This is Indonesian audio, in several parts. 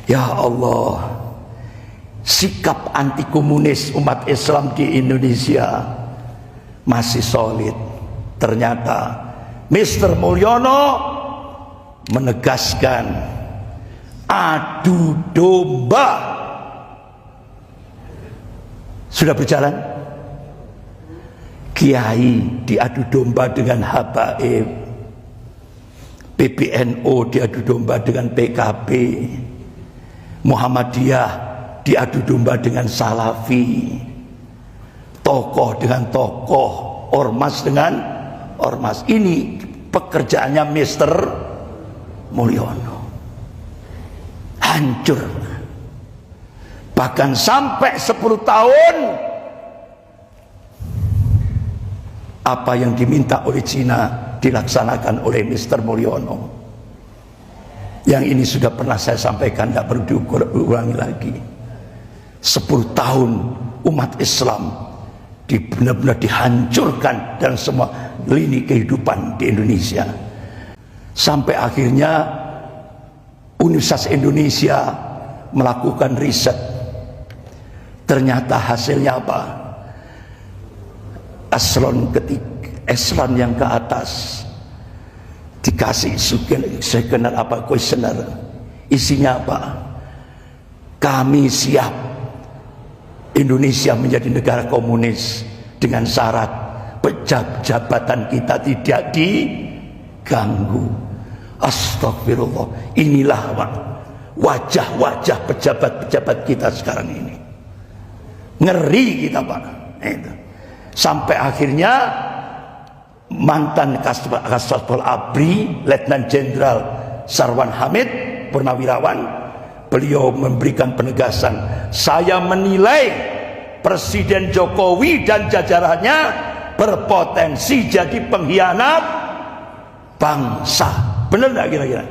Ya Allah, sikap anti komunis umat Islam di Indonesia masih solid. Ternyata Mr. Mulyono menegaskan adu domba sudah berjalan. Kiai diadu domba dengan habaib, PBNU diadu domba dengan PKB, Muhammadiyah diadu domba dengan Salafi, tokoh dengan tokoh, ormas dengan ormas. Ini pekerjaannya Mr. Mulyono. Hancur. Bahkan sampai 10 tahun apa yang diminta oleh Cina dilaksanakan oleh Mr. Mulyono. Yang ini sudah pernah saya sampaikan, tidak perlu diulangi lagi. 10 tahun umat Islam benar-benar dihancurkan dalam semua lini kehidupan di Indonesia. Sampai akhirnya Universitas Indonesia melakukan riset. Ternyata hasilnya apa? Eselon yang ke atas dikasih sekenar apa kuesioner, isinya apa? Kami siap Indonesia menjadi negara komunis dengan syarat jabatan kita tidak diganggu. Astagfirullah. Inilah wajah-wajah pejabat-pejabat kita sekarang ini. Ngeri kita Pak. Itu. Sampai akhirnya mantan Kasatpol ABRI Letnan Jenderal Sarwan Hamid Purnawirawan, beliau memberikan penegasan, saya menilai Presiden Jokowi dan jajarannya berpotensi jadi pengkhianat bangsa. Benar nggak kira-kira?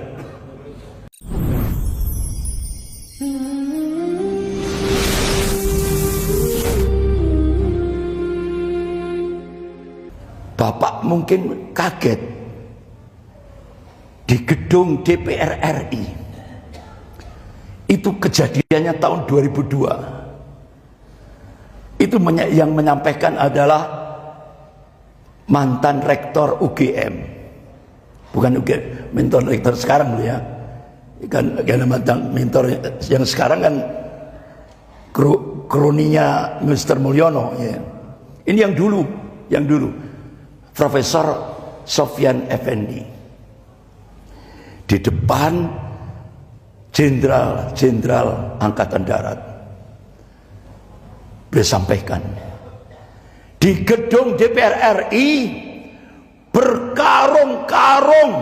Bapak mungkin kaget di gedung DPR RI. Itu kejadiannya tahun 2002. Itu yang menyampaikan adalah mantan rektor UGM. Bukan UGM, mentor rektor sekarang loh ya. Kan mantan mentor yang sekarang kan kroninya Mr. Mulyono ya. Ini yang dulu. Profesor Sofyan Effendi di depan jenderal Angkatan Darat, beliau sampaikan di gedung DPR RI berkarung-karung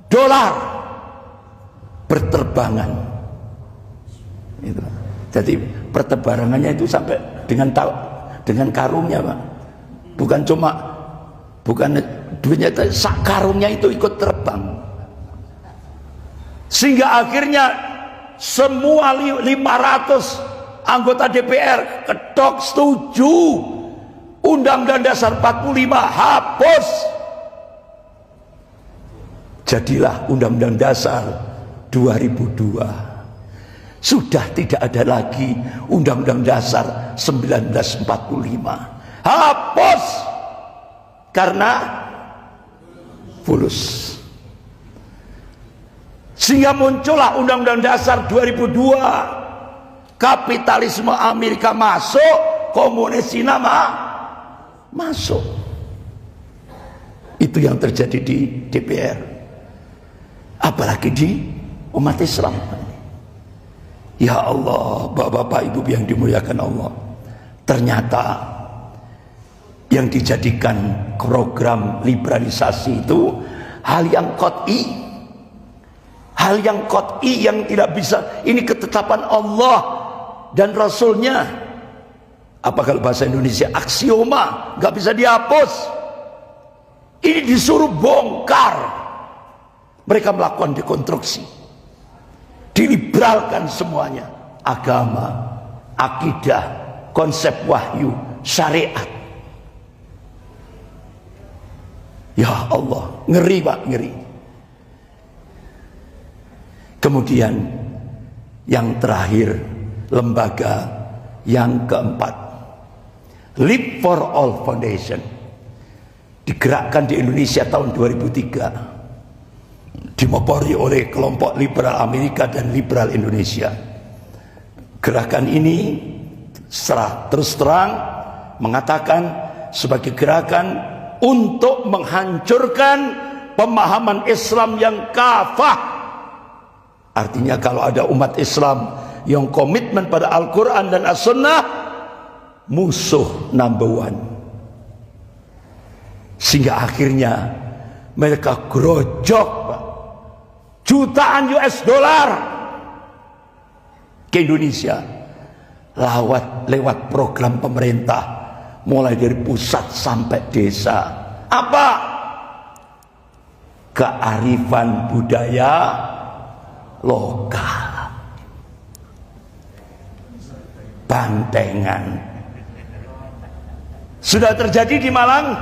dolar berterbangan. Itu. Jadi pertebarangannya itu sampai dengan karungnya Pak. Bukan duitnya, sak karungnya itu ikut terbang. Sehingga akhirnya semua 500 anggota DPR ketok setuju Undang-Undang Dasar 45 hapus. Jadilah Undang-Undang Dasar 2002. Sudah tidak ada lagi Undang-Undang Dasar 1945. Hapus karena fulus. Sehingga muncullah Undang-Undang Dasar 2002. Kapitalisme Amerika masuk, komunis Cina masuk. Itu yang terjadi di DPR. Apalagi di umat Islam. Ya Allah, bapak-bapak, ibu yang dimuliakan Allah. Ternyata yang dijadikan program liberalisasi itu hal yang qat'i, yang tidak bisa, ini ketetapan Allah dan Rasulnya. Apa kalau bahasa Indonesia aksioma, nggak bisa dihapus. Ini disuruh bongkar. Mereka melakukan dekonstruksi, diliberalkan semuanya, agama, akidah, konsep wahyu, syariat. Ya Allah, ngeri Pak, ngeri. Kemudian Yang terakhir, lembaga yang keempat, Live for All Foundation, digerakkan di Indonesia tahun 2003, dimopori oleh kelompok liberal Amerika dan liberal Indonesia. Gerakan ini secara terus terang mengatakan sebagai gerakan untuk menghancurkan pemahaman Islam yang kafah. Artinya kalau ada umat Islam yang komitmen pada Al-Quran dan As-Sunnah, musuh number one. Sehingga akhirnya mereka gerojok jutaan US dollar ke Indonesia lewat program pemerintah, mulai dari pusat sampai desa. Apa? Kearifan budaya lokal. Bantengan. Sudah terjadi di Malang?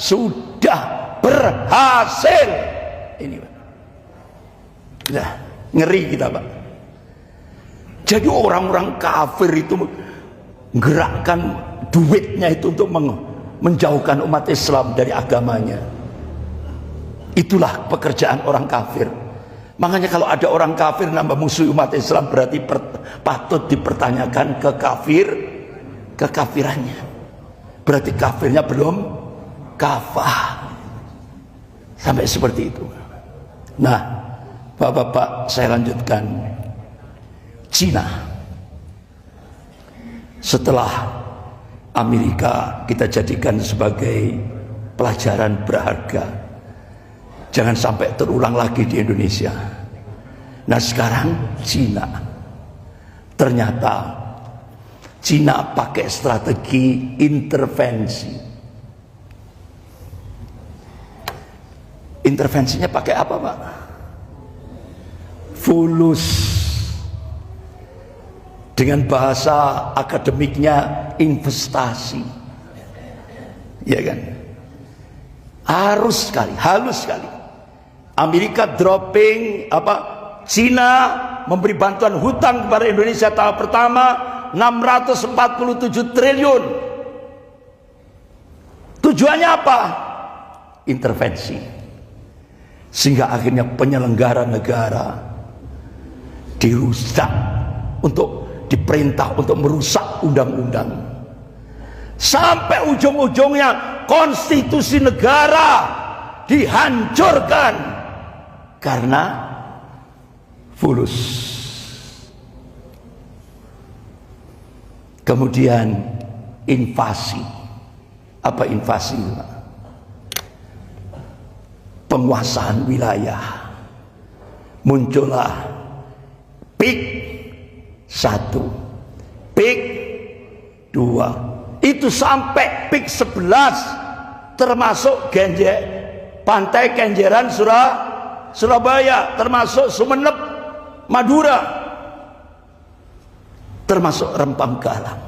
Sudah berhasil. Ini Pak. Nah, ngeri kita Pak. Jadi orang-orang kafir itu menggerakkan duitnya itu untuk menjauhkan umat Islam dari agamanya. Itulah pekerjaan orang kafir. Makanya kalau ada orang kafir nambah musuh umat Islam, berarti patut dipertanyakan kekafirannya. Berarti kafirnya belum kafah. Sampai seperti itu. Nah, Bapak-bapak, saya lanjutkan. Cina, setelah Amerika kita jadikan sebagai pelajaran berharga, jangan sampai terulang lagi di Indonesia. Nah sekarang Cina, ternyata Cina pakai strategi intervensi. Intervensinya pakai apa Pak? Fulus. Dengan bahasa akademiknya investasi. Ya kan? Halus sekali. Amerika dropping Cina memberi bantuan hutang kepada Indonesia tahap pertama 647 triliun. Tujuannya apa? Intervensi. Sehingga akhirnya penyelenggara negara dirusak, untuk diperintah untuk merusak undang-undang. Sampai ujung-ujungnya konstitusi negara dihancurkan karena fulus. Kemudian invasi. Apa invasi? Penguasaan wilayah. Muncullah PIK 1, PIK 2, itu sampai PIK 11, termasuk pantai Kenjeran Surabaya, termasuk Sumeneb, Madura, termasuk Rempang Galang.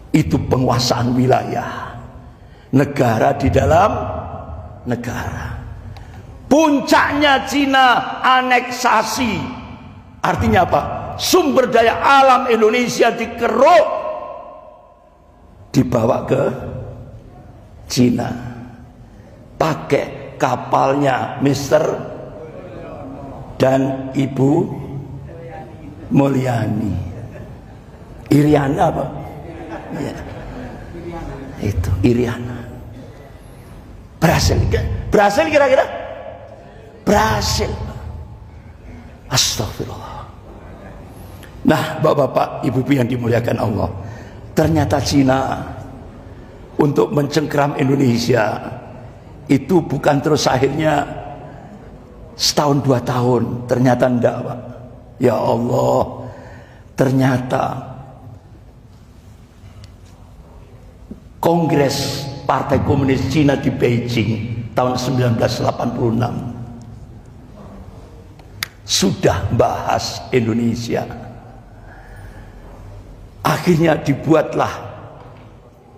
Itu penguasaan wilayah, negara di dalam negara. Puncaknya Cina aneksasi. Artinya apa? Sumber daya alam Indonesia dikeruk, dibawa ke Cina, pakai kapalnya Mr. dan Ibu Mulyani. Iriana apa? Ya. Itu Iriana. Berhasil kira-kira? Berhasil. Astagfirullah. Nah, bapak-bapak, ibu-ibu yang dimuliakan Allah, ternyata Cina untuk mencengkeram Indonesia itu bukan terus akhirnya setahun 2 tahun, ternyata enggak Pak. Ya Allah, ternyata Kongres Partai Komunis Cina di Beijing tahun 1986 sudah bahas Indonesia. Akhirnya dibuatlah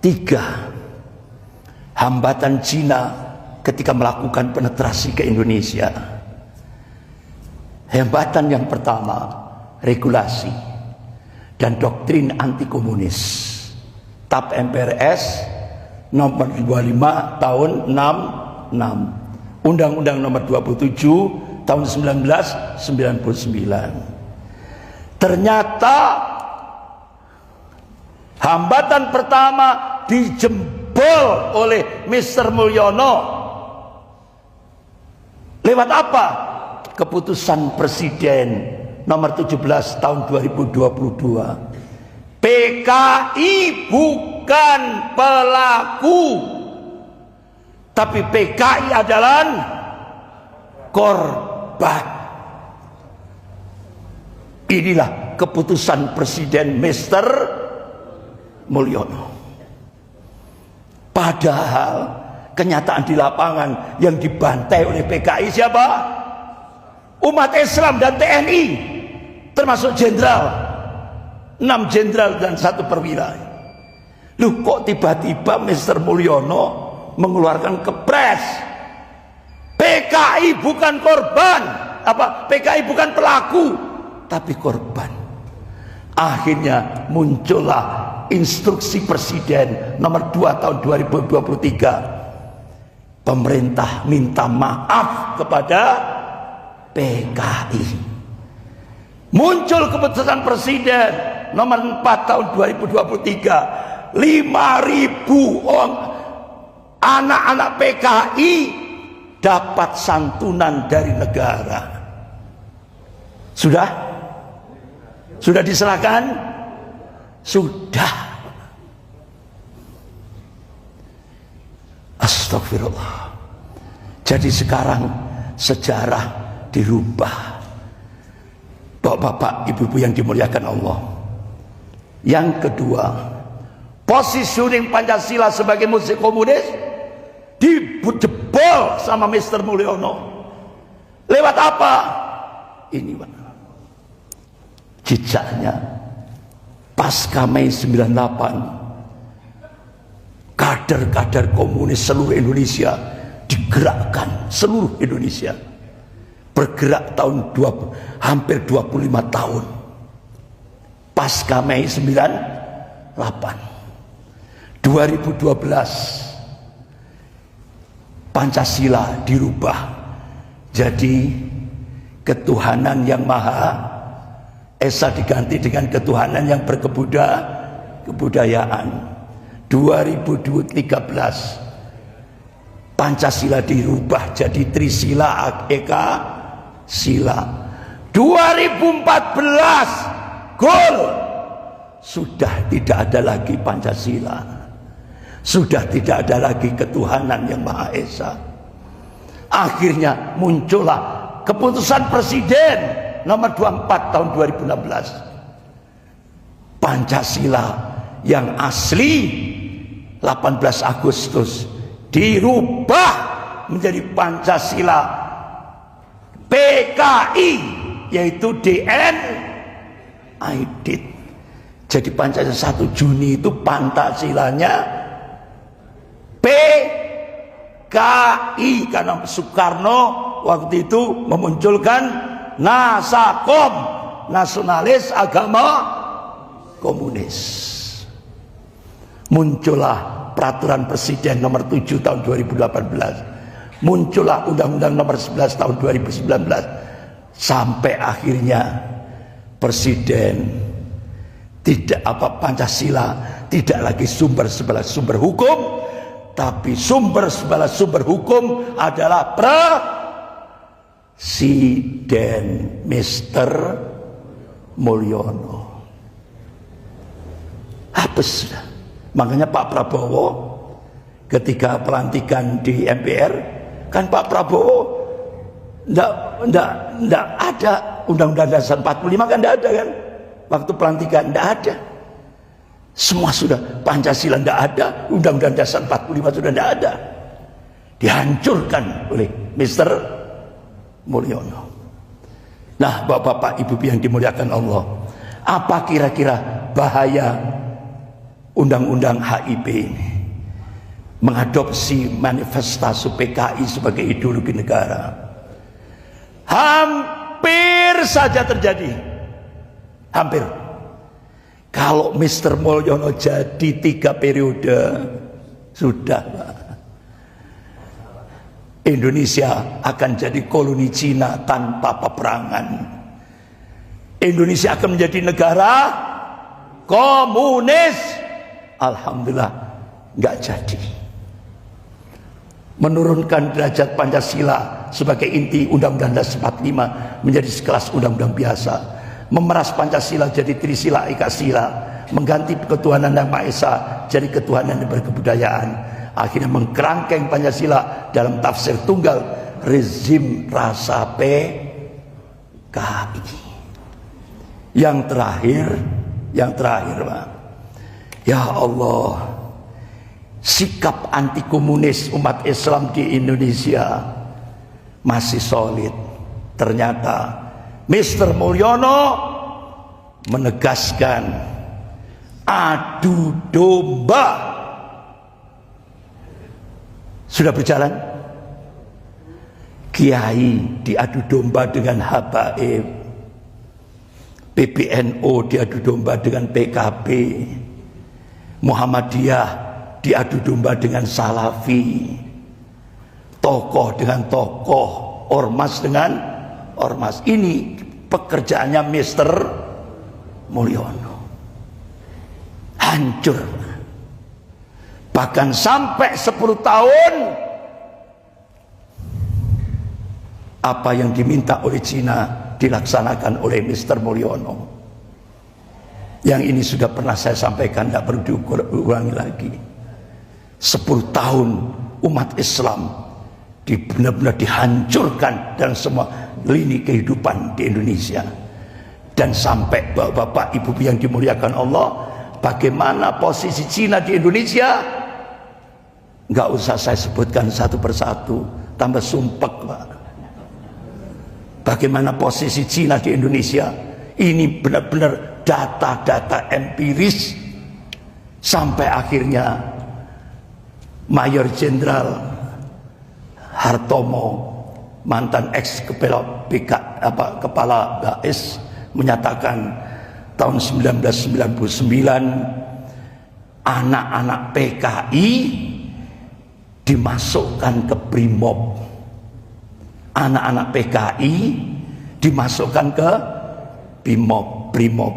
3 hambatan Cina ketika melakukan penetrasi ke Indonesia. Hambatan yang pertama, regulasi dan doktrin anti komunis. TAP MPRS nomor 25 tahun 66, Undang-Undang nomor 27 tahun 1999. Ternyata hambatan pertama dijebol oleh Mr. Mulyono. Lewat apa? Keputusan Presiden nomor 17 tahun 2022. PKI bukan pelaku, tapi PKI adalah korban. Inilah keputusan Presiden Mr. Mulyono. Padahal kenyataan di lapangan yang dibantai oleh PKI siapa? Umat Islam dan TNI, termasuk jenderal, 6 jenderal dan 1 perwira. Loh, kok tiba-tiba Mr. Mulyono mengeluarkan kepres PKI bukan korban, PKI bukan pelaku tapi korban. Akhirnya muncullah instruksi Presiden nomor 2 tahun 2023. Pemerintah minta maaf kepada PKI. Muncul keputusan Presiden nomor 4 tahun 2023. 5.000 anak-anak PKI dapat santunan dari negara. Sudah diserahkan? Sudah. Astagfirullah. Jadi sekarang sejarah dirubah. Bapak-bapak, ibu-ibu yang dimuliakan Allah. Yang kedua, positioning Pancasila sebagai musuh komunis dijebol sama Mr. Mulyono. Lewat apa? Ini mana? Jejaknya pasca Mei 98, kader-kader komunis seluruh Indonesia digerakkan, seluruh Indonesia bergerak hampir 25 tahun pasca Mei 98. 2012 Pancasila dirubah jadi ketuhanan yang maha esa diganti dengan ketuhanan yang berkebudayaan. 2013 Pancasila dirubah jadi Trisila Eka Sila. 2014 gol, sudah tidak ada lagi Pancasila, sudah tidak ada lagi ketuhanan yang maha esa. Akhirnya muncullah keputusan Presiden nomor 24 tahun 2016. Pancasila yang asli 18 Agustus dirubah menjadi Pancasila PKI, yaitu DNID. Jadi Pancasila 1 Juni itu Pancasilanya PKI, karena Soekarno waktu itu memunculkan Nasakom, nasionalis agama komunis. Muncullah peraturan Presiden nomor 7 tahun 2018. Muncullah Undang-Undang nomor 11 tahun 2019. Sampai akhirnya Presiden Pancasila tidak lagi sumber hukum, tapi sumber hukum adalah Presiden Mr. Mulyono. Habis sudah. Makanya Pak Prabowo ketika pelantikan di MPR, kan Pak Prabowo enggak ada Undang-Undang Dasar 45, kan enggak ada kan? Waktu pelantikan enggak ada. Semua sudah, Pancasila enggak ada, Undang-Undang Dasar 45 sudah enggak ada. Dihancurkan oleh Mr. Mulyono. Nah, bapak-bapak, ibu-ibu yang dimuliakan Allah, apa kira-kira bahaya Undang-Undang HIP ini? Mengadopsi manifestasi PKI sebagai ideologi negara. Hampir saja terjadi. Hampir. Kalau Mr. Mulyono jadi 3 periode, sudah Pak. Indonesia akan jadi koloni Cina tanpa peperangan. Indonesia akan menjadi negara komunis. Alhamdulillah nggak jadi. Menurunkan derajat Pancasila sebagai inti Undang-Undang Dasar 45 menjadi sekelas undang-undang biasa. Memeras Pancasila jadi Trisila Eka Sila, mengganti ketuhanan Yang Maha Esa jadi ketuhanan yang berkebudayaan. Akhirnya mengkerangkeng Pancasila dalam tafsir tunggal rezim rasa PKI. Yang terakhir Pak. Ya Allah, sikap anti komunis umat Islam di Indonesia masih solid. Ternyata Mr. Mulyono menegaskan adu domba sudah berjalan. Kiai diadu domba dengan Habaib, PBNU diadu domba dengan PKB, Muhammadiyah diadu domba dengan Salafi, tokoh dengan tokoh, ormas dengan ormas. Ini pekerjaannya Mr. Mulyono. Hancur. Bahkan sampai 10 tahun apa yang diminta oleh Cina dilaksanakan oleh Mr. Mulyono. Yang ini sudah pernah saya sampaikan, tidak perlu diulangi lagi. 10 tahun umat Islam benar-benar dihancurkan dalam semua lini kehidupan di Indonesia. Dan sampai bapak-bapak, ibu yang dimuliakan Allah, bagaimana posisi Cina di Indonesia? Nggak usah saya sebutkan satu persatu, tambah sumpek Pak. Bagaimana posisi Cina di Indonesia? Ini benar-benar data-data empiris. Sampai akhirnya Mayor Jenderal Hartomo, mantan ex kepala BAS, menyatakan tahun 1999 anak-anak PKI dimasukkan ke Brimob. Anak-anak PKI dimasukkan ke Brimob.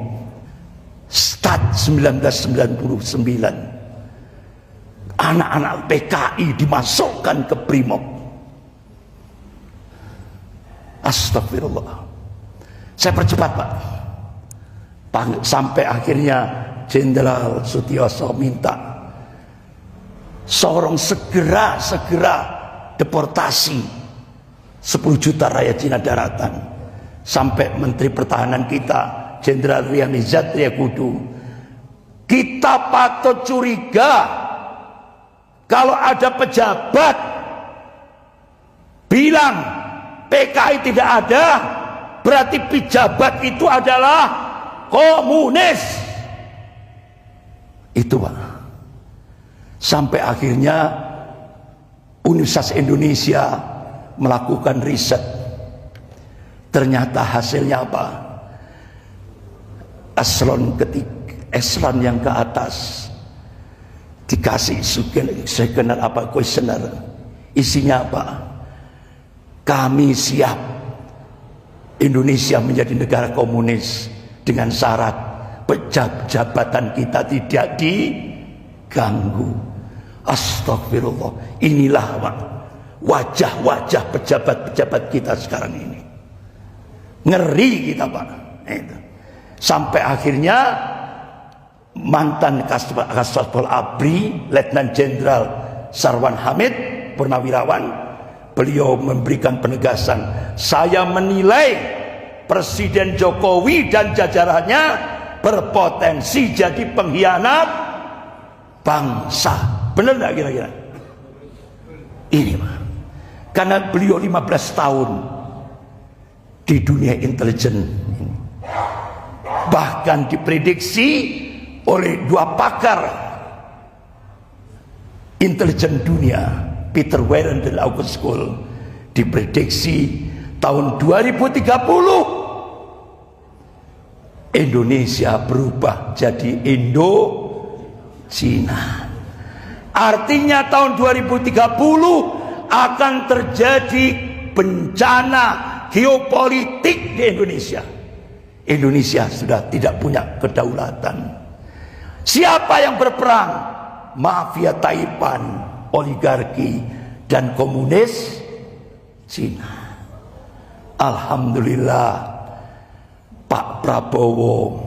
Start 1999. Anak-anak PKI dimasukkan ke Brimob. Astagfirullah. Saya percepat Pak. Sampai akhirnya Jenderal Sutioso minta Sorong segera deportasi 10 juta rakyat Cina daratan. Sampai Menteri Pertahanan kita Jenderal Riamizat Triakudu, kita patut curiga kalau ada pejabat bilang PKI tidak ada, berarti pejabat itu adalah komunis. Itu Pak. Sampai akhirnya Universitas Indonesia melakukan riset. Ternyata hasilnya apa? Eselon yang ke atas dikasih questionnaire questionnaire. Isinya apa? Kami siap Indonesia menjadi negara komunis dengan syarat jabatan kita tidak diganggu. Astagfirullah. Inilah Pak, wajah-wajah pejabat-pejabat kita sekarang ini. Ngeri kita Pak. Itu. Sampai akhirnya mantan Kasatpol ABRI Letnan Jenderal Sarwan Hamid Purnawirawan, beliau memberikan penegasan, saya menilai Presiden Jokowi dan jajarannya berpotensi jadi pengkhianat bangsa. Benar nggak kira-kira? Ini Pak. Karena beliau 15 tahun di dunia intelijen, bahkan diprediksi oleh 2 pakar intelijen dunia, Peter Warren dan August Cole, diprediksi tahun 2030 Indonesia berubah jadi Indo-Cina. Artinya tahun 2030 akan terjadi bencana geopolitik di Indonesia. Indonesia sudah tidak punya kedaulatan. Siapa yang berperang? Mafia Taipan, oligarki, dan komunis Cina. Alhamdulillah, Pak Prabowo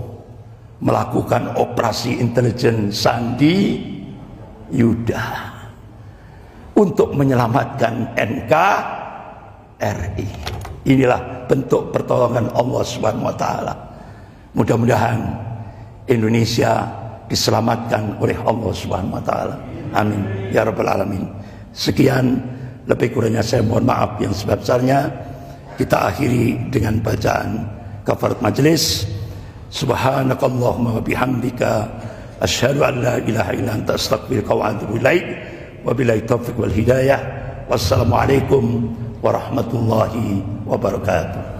melakukan operasi intelijen Sandi Yuda untuk menyelamatkan NKRI. Inilah bentuk pertolongan Allah Subhanahu wa taala. Mudah-mudahan Indonesia diselamatkan oleh Allah Subhanahu wa taala. Amin ya rabbal alamin. Sekian, lebih kurangnya saya mohon maaf yang sebesar-besarnya. Kita akhiri dengan bacaan kafarat majelis. Subhanakallahumma wa bihamdika asyhadu an la ilaha illa anta astaghfiruka wa atubu ilaik. Wabillahi taufiq wal hidayah. Wassalamualaikum warahmatullahi wabarakatuh.